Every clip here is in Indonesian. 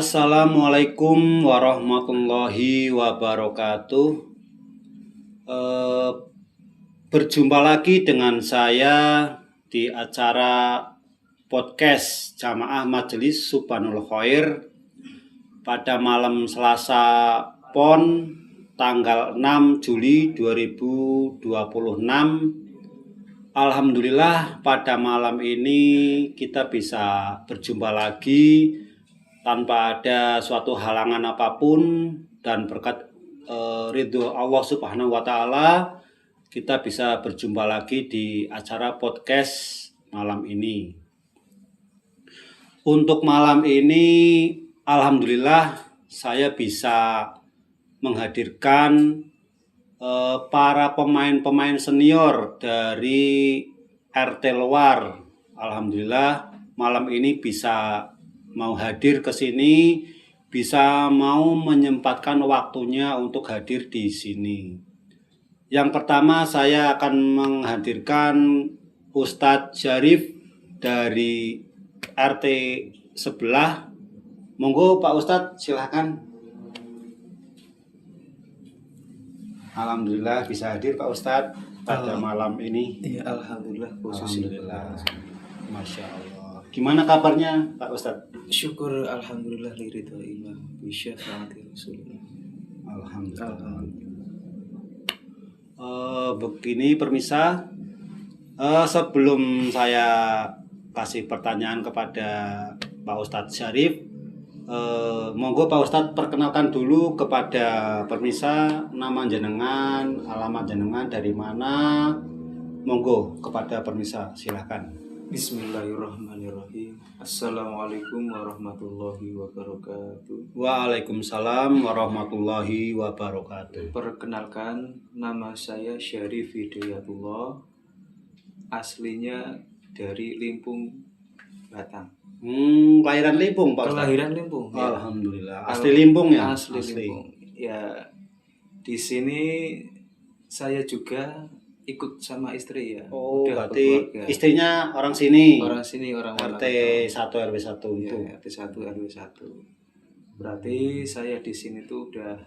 Assalamualaikum warahmatullahi wabarakatuh. Eh, Berjumpa lagi dengan saya di acara podcast Jamaah Majelis Subhanul Khair pada malam Selasa PON tanggal 6 Juli 2026. Alhamdulillah pada malam ini kita bisa berjumpa lagi tanpa ada suatu halangan apapun, dan berkat ridho Allah Subhanahu wa Ta'ala kita bisa berjumpa lagi di acara podcast malam ini. Untuk malam ini alhamdulillah saya bisa menghadirkan para pemain-pemain senior dari RT luar. Alhamdulillah malam ini bisa mau hadir ke sini, bisa mau menyempatkan waktunya untuk hadir di sini. Yang pertama saya akan menghadirkan Ustadz Syarif dari RT sebelah. Monggo Pak Ustadz, silakan. Alhamdulillah bisa hadir Pak Ustadz pada malam ini. Iya, alhamdulillah. Alhamdulillah. Masya Allah. Gimana kabarnya Pak Ustadz? Syukur alhamdulillah liridhoillah bisyafaati Rasulullah. Alhamdulillah. Begini permisa, sebelum saya kasih pertanyaan kepada Pak Ustadz Syarif, monggo Pak Ustadz perkenalkan dulu kepada permisa nama jenengan, alamat jenengan dari mana, monggo kepada permisa silahkan. Bismillahirrahmanirrahim. Assalamualaikum warahmatullahi wabarakatuh. Waalaikumsalam warahmatullahi wabarakatuh. Perkenalkan, nama saya Syarif Hidayatullah. Aslinya dari Limpung, Batang. Kelahiran Limpung Pak Ustadz? Kelahiran Limpung. Ya. Alhamdulillah. Asli Limpung ya? Asli Limpung. Ya, di sini saya juga ikut sama istri ya. Oh, udah berarti berkeluarga. istrinya orang sini. Orang sini, orang RT 1 RW 1 itu. Ya, RT 1 RW 1. Berarti saya di sini tuh udah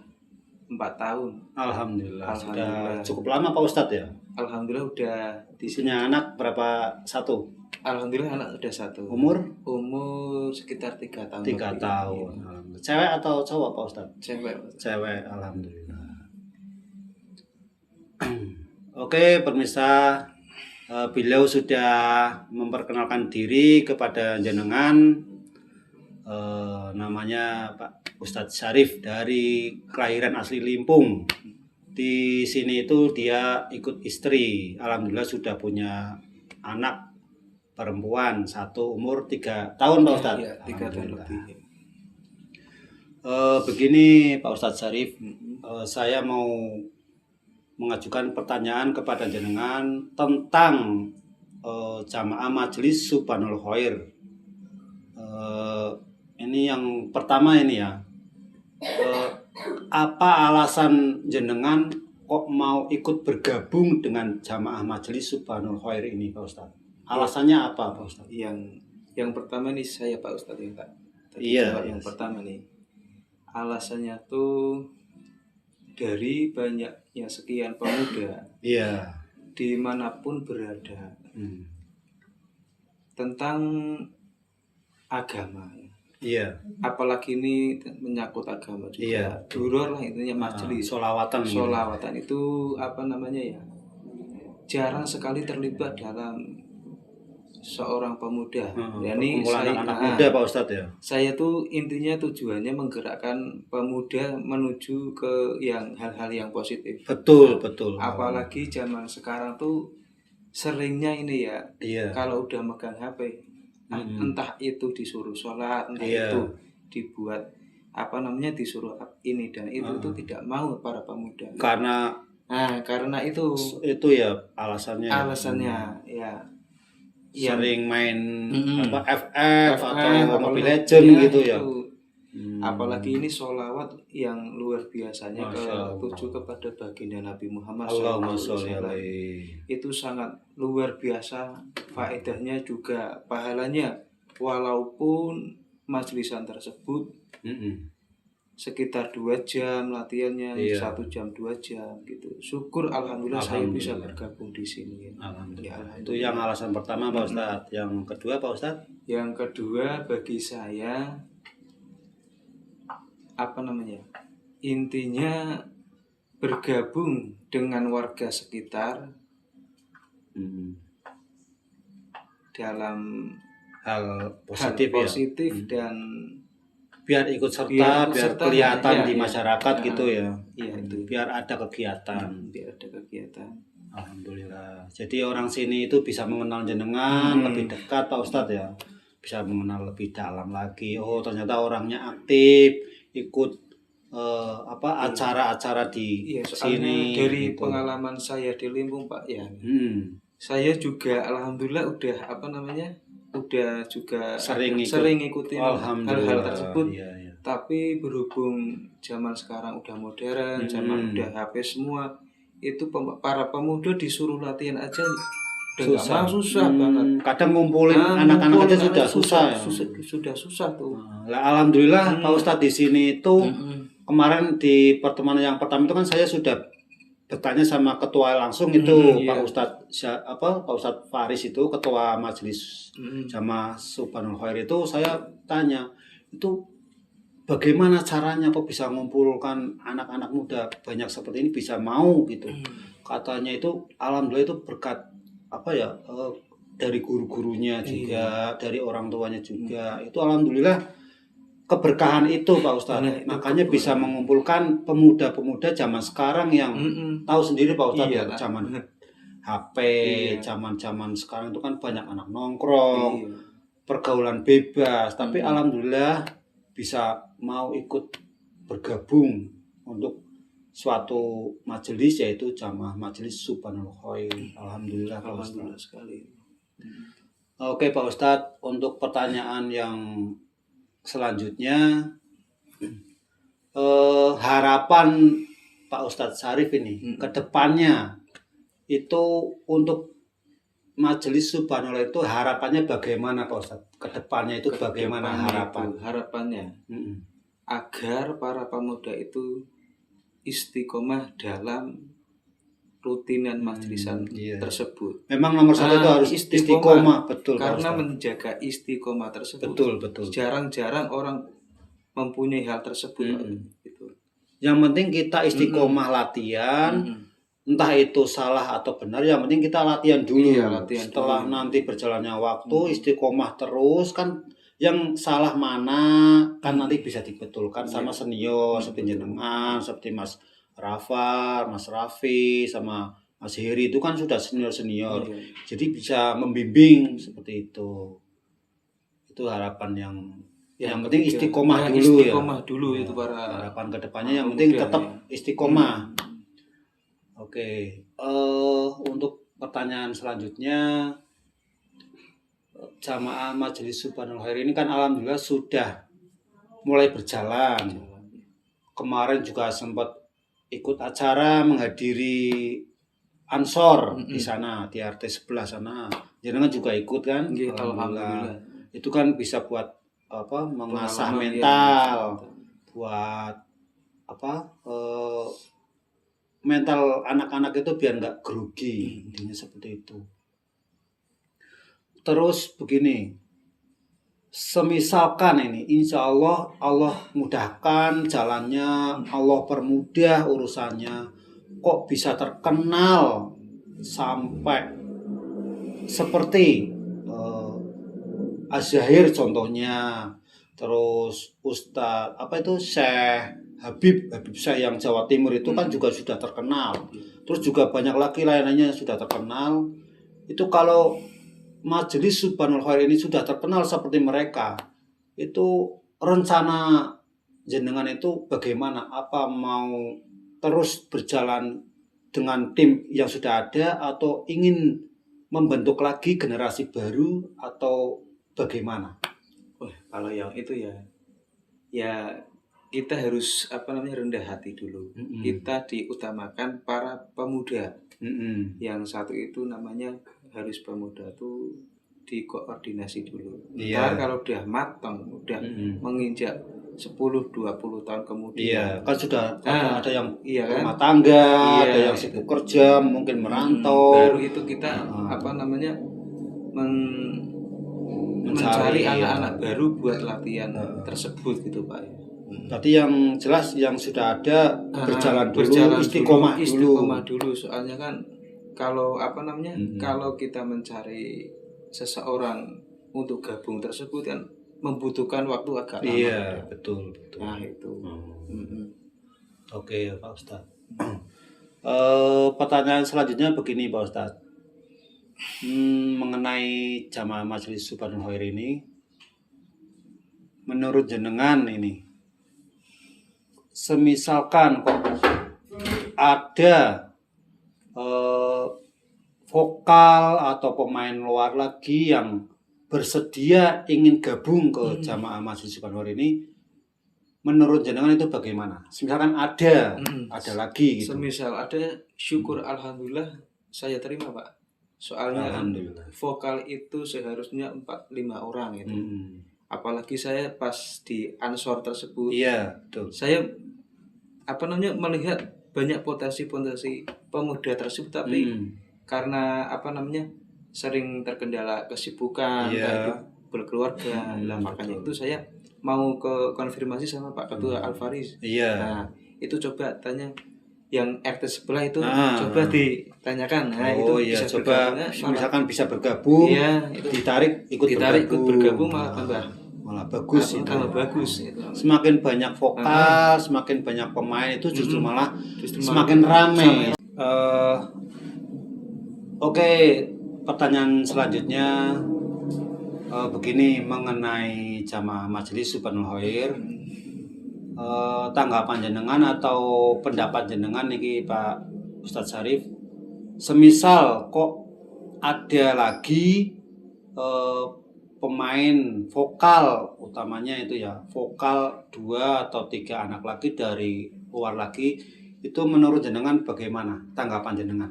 4 tahun. Alhamdulillah. Alhamdulillah. Sudah cukup lama Pak Ustadz ya? Alhamdulillah udah di sini. Punya anak berapa? 1? Alhamdulillah anak udah 1. Umur Sekitar 3 tahun. 3 lebih. tahun. Ya. Alhamdulillah. Cewek atau cowok Pak Ustadz? Cewek. Cewek, alhamdulillah. Oke, pemirsa, beliau sudah memperkenalkan diri kepada jenengan. Namanya Pak Ustadz Syarif dari kelahiran asli Limpung. Di sini itu dia ikut istri. Alhamdulillah sudah punya anak perempuan 1 umur 3 tahun Pak Ustadz. Ya, 3 tahun lebih. Begini Pak Ustadz Syarif, saya mau mengajukan pertanyaan kepada jenengan tentang Jamaah Majelis Subhanul Khair. Ini yang pertama ini ya. Apa alasan jenengan kok mau ikut bergabung dengan Jamaah Majelis Subhanul Khair ini Pak Ustadz? Alasannya apa Pak Ustadz? Yang pertama nih saya Pak Ustadz ya Pak. Iya. Yang pertama nih, alasannya tuh dari banyaknya sekian pemuda, Iya. dimanapun berada, tentang agama. Iya. Apalagi ini menyangkut agama juga. Iya. Duror lah intinya majelis. Solawatan. Solawatan itu apa namanya ya? Jarang sekali terlibat dalam seorang pemuda. Yani anak muda Pak Ustadz ya. Saya tuh intinya tujuannya menggerakkan pemuda menuju ke yang hal-hal yang positif. Betul. Apalagi zaman sekarang tuh seringnya ini ya. Iya. Kalau udah megang HP, entah itu disuruh sholat, entah itu dibuat disuruh ini dan itu tidak mau para pemuda. Karena itu ya alasannya. Ya. Sering main FF atau Mobile Legend gitu ya. Apalagi ini sholawat yang luar biasanya tuju kepada baginda Nabi Muhammad SAW. Itu sangat luar biasa faedahnya juga pahalanya, walaupun majelisan tersebut sekitar 2 jam latihannya, 1 jam 2 jam gitu. Syukur alhamdulillah saya bisa bergabung di sini. Alhamdulillah. Itu yang alasan pertama Pak Ustadz. Yang kedua Pak Ustadz? Yang kedua bagi saya intinya bergabung dengan warga sekitar dalam hal positif dan biar ikut serta, biar kelihatan di masyarakat gitu ya. Iya, itu. Biar ada kegiatan. Alhamdulillah. Jadi orang sini itu bisa mengenal jenengan lebih dekat Pak Ustadz ya. Bisa mengenal lebih dalam lagi. Oh, ternyata orangnya aktif, ikut acara-acara di sini. Dari gitu. Pengalaman saya di Limpung Pak ya. Saya juga alhamdulillah udah juga sering ikutin hal-hal tersebut. Iya. Tapi berhubung zaman sekarang udah modern, zaman udah HP semua, itu para pemuda disuruh latihan aja susah banget. Kadang ngumpulin anak-anak aja sudah susah ya. Sudah susah tuh. Alhamdulillah Pak Ustadz di sini itu kemarin di pertemuan yang pertama itu kan saya sudah bertanya sama ketua langsung itu Pak Ustadz Faris itu ketua majelis Jamaah Subhanul Khair itu saya tanya itu bagaimana caranya kok bisa mengumpulkan anak-anak muda banyak seperti ini bisa mau gitu. Katanya itu alhamdulillah itu berkat dari guru-gurunya juga, dari orang tuanya juga. Itu alhamdulillah keberkahan itu Pak Ustadz. Makanya bisa mengumpulkan pemuda-pemuda zaman sekarang yang tahu sendiri Pak Ustadz zaman HP, zaman sekarang itu kan banyak anak nongkrong, pergaulan bebas. Tapi alhamdulillah bisa mau ikut bergabung untuk suatu majelis yaitu Jamaah Majelis Subhanul Khair. Alhamdulillah Pak Ustadz. Sekali. Oke Pak Ustadz, untuk pertanyaan yang selanjutnya harapan Pak Ustadz Syarif ini ke depannya itu untuk Majelis Subhanul Khair itu harapannya bagaimana Pak Ustadz? Ke depannya itu bagaimana harapannya? Agar para pemuda itu istiqomah dalam rutinan majelisan tersebut. Memang nomor satu itu harus istiqomah, betul. Karena menjaga istiqomah tersebut. Betul. Jarang-jarang orang mempunyai hal tersebut. Gitu. Yang penting kita istiqomah latihan, entah itu salah atau benar, yang penting kita latihan dulu. Setelah nanti berjalannya waktu, istiqomah terus kan. Yang salah mana kan nanti bisa dibetulkan sama senior seperti jenengan, seperti Mas Rafa, Mas Raffi, sama Mas Heri itu kan sudah senior. Jadi bisa membimbing seperti itu. Itu harapan yang penting istiqomah dulu ya. Istiqomah dulu itu para harapan kedepannya yang penting tetap istiqomah. Oke, untuk pertanyaan selanjutnya. Jamaah Majelis Subhanul Khair ini kan alhamdulillah sudah mulai berjalan. Kemarin juga sempat ikut acara menghadiri Ansor di sana, di RT sebelah sana. Jenengan juga ikut kan? Alhamdulillah. Itu kan bisa buat mengasah mental, buat mental anak-anak itu biar nggak grogi, intinya seperti itu. Terus begini, semisalkan ini insya Allah mudahkan jalannya, Allah permudah urusannya, kok bisa terkenal sampai seperti Az-Zahir contohnya, terus Ustadz Syekh Habib Syekh yang Jawa Timur itu kan juga sudah terkenal, terus juga banyak lagi lainnya sudah terkenal. Itu kalau Majelis Subhanul Khair ini sudah terkenal seperti mereka, itu rencana jenengan itu bagaimana? Apa mau terus berjalan dengan tim yang sudah ada atau ingin membentuk lagi generasi baru atau bagaimana? Kalau yang itu ya kita harus rendah hati dulu. Kita diutamakan para pemuda. Yang satu itu namanya harus pemuda tuh dikoordinasi dulu. Iya. Kalau udah matang, udah menginjak 10-20 tahun kemudian. Iya, kan sudah ada yang iya kan? rumah tangga, ada yang sibuk kerja, mungkin merantau. Baru itu kita mencari anak-anak baru buat latihan tersebut gitu Pak. Berarti yang jelas yang sudah ada berjalan dulu, istiqomah dulu. Soalnya kan kalau kalau kita mencari seseorang untuk gabung tersebut kan membutuhkan waktu agak lama. Iya, betul. Nah itu. Oke Pak Ustadz. Pertanyaan selanjutnya begini Pak Ustadz. Mengenai jamaah Majelis Subhanul Khair ini, menurut jenengan ini, semisalkan kok ada vokal atau pemain luar lagi yang bersedia ingin gabung ke jamaah Majelis Subhanul Khair ini, menurut jenengan itu bagaimana? Misalkan ada lagi gitu. Semisal ada, syukur alhamdulillah saya terima Pak. Soalnya vokal itu seharusnya 4-5 orang itu. Apalagi saya pas di Ansor tersebut. Iya, betul. Saya melihat banyak potensi pemuda tersebut, tapi karena sering terkendala kesibukan, berkeluarga. Makanya itu saya mau ke konfirmasi sama Pak Ketua Al-Faris. Iya. Nah, itu coba tanya yang RT sebelah itu, coba ditanyakan. Nah, itu bisa coba misalkan bisa bergabung, ditarik ikut bergabung malah bagus itu. Malah bagus itu. Semakin banyak vokal, semakin banyak pemain itu justru malah semakin ramai. Oke, pertanyaan selanjutnya begini mengenai jamaah Majelis Subhanul Khair. Tanggapan jenengan atau pendapat jenengan niki Pak Ustadz Syarif, semisal kok ada lagi pemain vokal, utamanya itu ya vokal 2 atau 3 anak lagi dari luar lagi, itu menurut jenengan bagaimana tanggapan jenengan?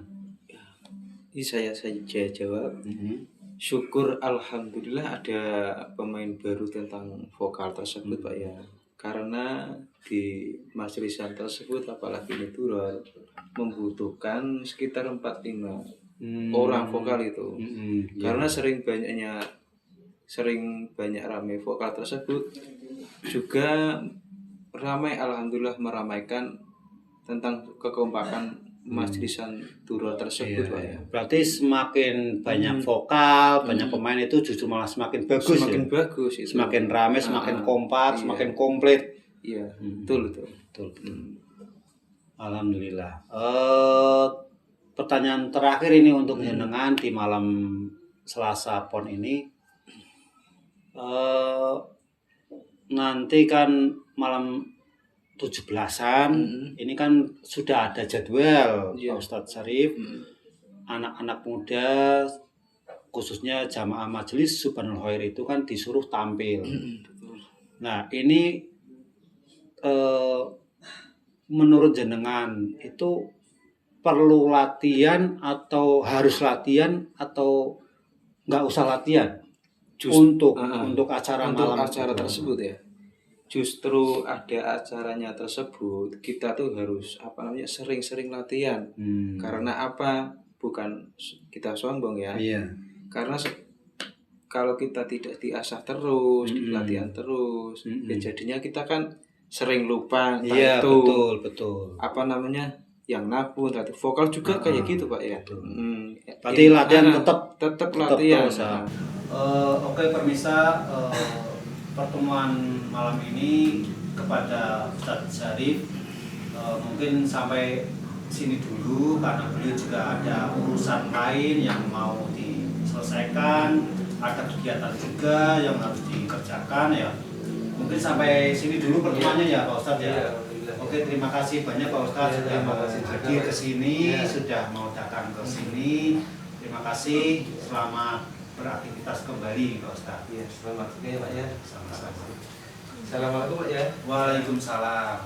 Ini saya jawab. Syukur alhamdulillah ada pemain baru tentang vokal tersebut Pak ya. Karena di majelisan tersebut apalagi ini Duror membutuhkan sekitar 4-5 orang vokal itu. Karena sering banyak ramai vokal tersebut, juga ramai alhamdulillah meramaikan tentang kekompakan majelisan Duror tersebut Pak ya. Berarti semakin banyak vokal, banyak pemain itu justru malah semakin bagus. Bagus itu. Semakin ramai, semakin kompak, semakin komplit. Iya, betul. Alhamdulillah. Pertanyaan terakhir ini untuk jenengan di malam Selasa Pon ini. Nanti kan malam 17-an, ini kan sudah ada jadwal Pak Ustadz Syarif. Anak-anak muda khususnya jamaah Majelis Subhanul Khair itu kan disuruh tampil. Nah ini menurut jenengan itu perlu latihan atau harus latihan atau nggak usah latihan untuk acara tersebut ya? Justru ada acaranya tersebut, kita tuh harus sering-sering latihan. Karena apa? Bukan kita sombong ya. Karena kalau kita tidak diasah terus, latihan terus, ya jadinya kita kan sering lupa. Betul. Yang nabung, latih vokal juga kayak gitu Pak ya. Berarti latihan tetap latihan. Oke permisa, pertemuan malam ini kepada Ustadz Syarif mungkin sampai sini dulu karena beliau juga ada urusan lain yang mau diselesaikan, ada kegiatan juga yang harus dikerjakan ya. Mungkin sampai sini dulu pertemuannya ya Pak Ustadz ya. Oke, terima kasih banyak Pak Ustadz sudah mau hadir ke sini, sudah mau datang ke sini. Terima kasih, selamat beraktivitas kembali Pak Ustadz. Iya, selamat ya Pak ya. Sama-sama. Assalamualaikum Pak ya. Waalaikumsalam.